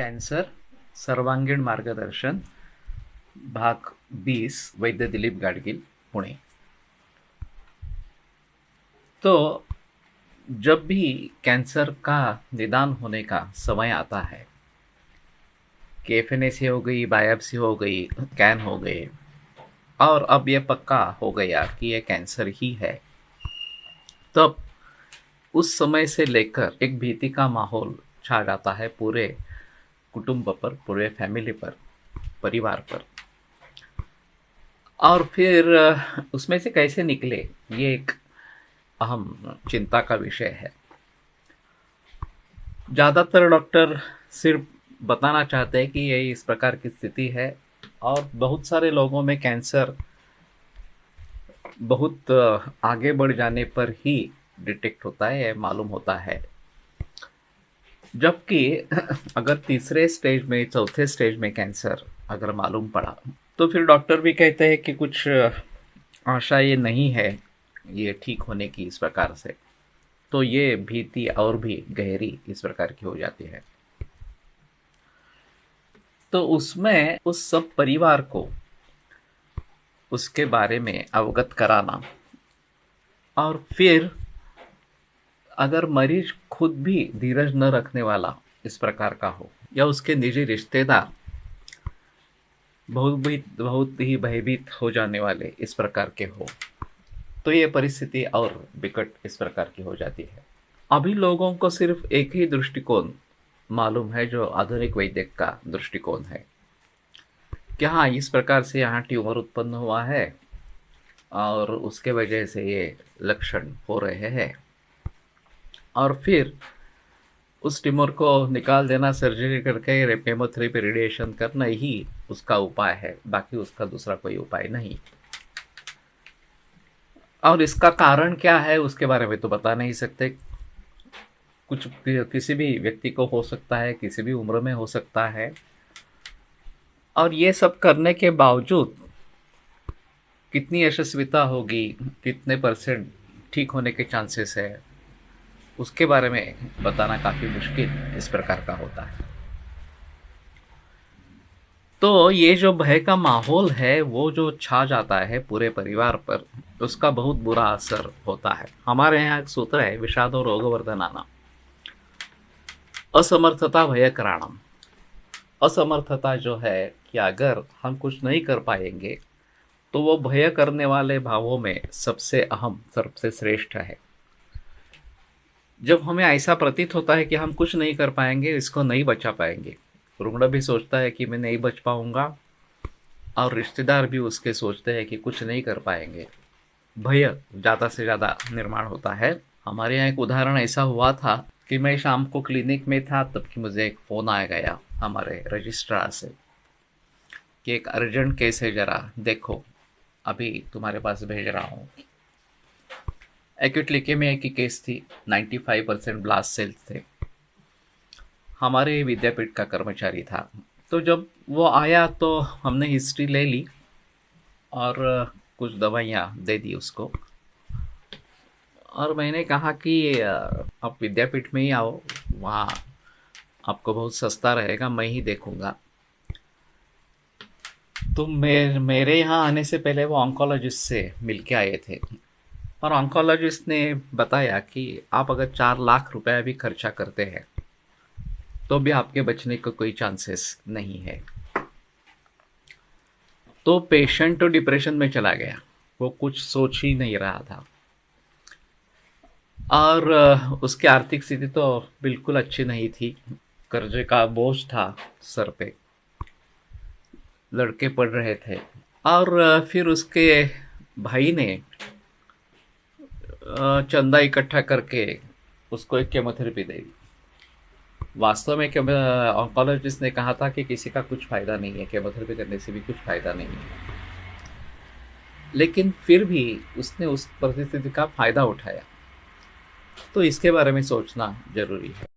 Cancer सर्वांगीण मार्गदर्शन भाग 20 वैद्य दिलीप गाडगिल पुणे। तो जब भी कैंसर का निदान होने का समय आता है कि एफएनएसी हो गई, बायोप्सी हो गई, स्कैन हो गए और अब ये पक्का हो गया कि ये कैंसर ही है, तब उस समय से लेकर एक भीति का माहौल छा जाता है पूरे कुटुंब पर, पूरे फैमिली पर, परिवार पर। और फिर उसमें से कैसे निकले, ये एक अहम चिंता का विषय है। ज़्यादातर डॉक्टर सिर्फ बताना चाहते हैं कि ये इस प्रकार की स्थिति है, और बहुत सारे लोगों में कैंसर बहुत आगे बढ़ जाने पर ही डिटेक्ट होता है, मालूम होता है। जबकि अगर तीसरे स्टेज में, चौथे स्टेज में कैंसर अगर मालूम पड़ा तो फिर डॉक्टर भी कहते हैं कि कुछ आशा ये नहीं है ये ठीक होने की इस प्रकार से। तो ये भीति और भी गहरी इस प्रकार की हो जाती है। तो उसमें उस सब परिवार को उसके बारे में अवगत कराना, और फिर अगर मरीज खुद भी धीरज न रखने वाला इस प्रकार का हो, या उसके निजी रिश्तेदार बहुत ही भयभीत हो जाने वाले इस प्रकार के हो, तो ये परिस्थिति और विकट इस प्रकार की हो जाती है। अभी लोगों को सिर्फ एक ही दृष्टिकोण मालूम है, जो आधुनिक वैद्य का दृष्टिकोण है कि हाँ, इस प्रकार से यहाँ ट्यूमर उत्पन्न हुआ है और उसके वजह से ये लक्षण हो रहे हैं, और फिर उस ट्यूमर को निकाल देना, सर्जरी करके केमोथेरेपी, रेडिएशन करना ही उसका उपाय है, बाकी उसका दूसरा कोई उपाय नहीं। और इसका कारण क्या है उसके बारे में तो बता नहीं सकते। कुछ किसी भी व्यक्ति को हो सकता है, किसी भी उम्र में हो सकता है, और ये सब करने के बावजूद कितनी यशस्विता होगी, कितने परसेंट ठीक होने के चांसेस है, उसके बारे में बताना काफ़ी मुश्किल इस प्रकार का होता है। तो ये जो भय का माहौल है वो जो छा जाता है पूरे परिवार पर, उसका बहुत बुरा असर होता है। हमारे यहाँ एक सूत्र है, विषादो रोगवर्धनानाम, असमर्थता भय कराणम। असमर्थता जो है कि अगर हम कुछ नहीं कर पाएंगे तो वो भय करने वाले भावों में सबसे अहम, सबसे श्रेष्ठ है। जब हमें ऐसा प्रतीत होता है कि हम कुछ नहीं कर पाएंगे, इसको नहीं बचा पाएंगे, रुग्ण भी सोचता है कि मैं नहीं बच पाऊंगा, और रिश्तेदार भी उसके सोचते हैं कि कुछ नहीं कर पाएंगे, भय ज़्यादा से ज़्यादा निर्माण होता है। हमारे यहाँ एक उदाहरण ऐसा हुआ था कि मैं शाम को क्लिनिक में था, तब कि मुझे एक फ़ोन आ गया हमारे रजिस्ट्रार से कि एक अर्जेंट केस है, ज़रा देखो, अभी तुम्हारे पास भेज रहा हूँ। एक्यूट ल्यूकेमिया की केस थी, 95% ब्लास्ट सेल्स थे। हमारे विद्यापीठ का कर्मचारी था। तो जब वो आया तो हमने हिस्ट्री ले ली और कुछ दवाइयाँ दे दी उसको, और मैंने कहा कि आप विद्यापीठ में ही आओ, वहाँ आपको बहुत सस्ता रहेगा, मैं ही देखूँगा। तो मेरे यहाँ आने से पहले वो ऑन्कोलॉजिस्ट से मिल के आए थे, और ऑन्कोलॉजिस्ट ने बताया कि आप अगर 4 लाख रुपए भी खर्चा करते हैं तो भी आपके बचने का कोई चांसेस नहीं है। तो पेशेंट तो डिप्रेशन में चला गया, वो कुछ सोच ही नहीं रहा था, और उसकी आर्थिक स्थिति तो बिल्कुल अच्छी नहीं थी, कर्जे का बोझ था सर पे, लड़के पढ़ रहे थे, और फिर उसके भाई ने चंदा इकट्ठा करके उसको एक केमोथेरेपी दे दी। वास्तव में ऑन्कोलॉजिस्ट ने कहा था कि किसी का कुछ फ़ायदा नहीं है, केमोथेरेपी करने से भी कुछ फ़ायदा नहीं है, लेकिन फिर भी उसने उस परिस्थिति का फ़ायदा उठाया। तो इसके बारे में सोचना जरूरी है।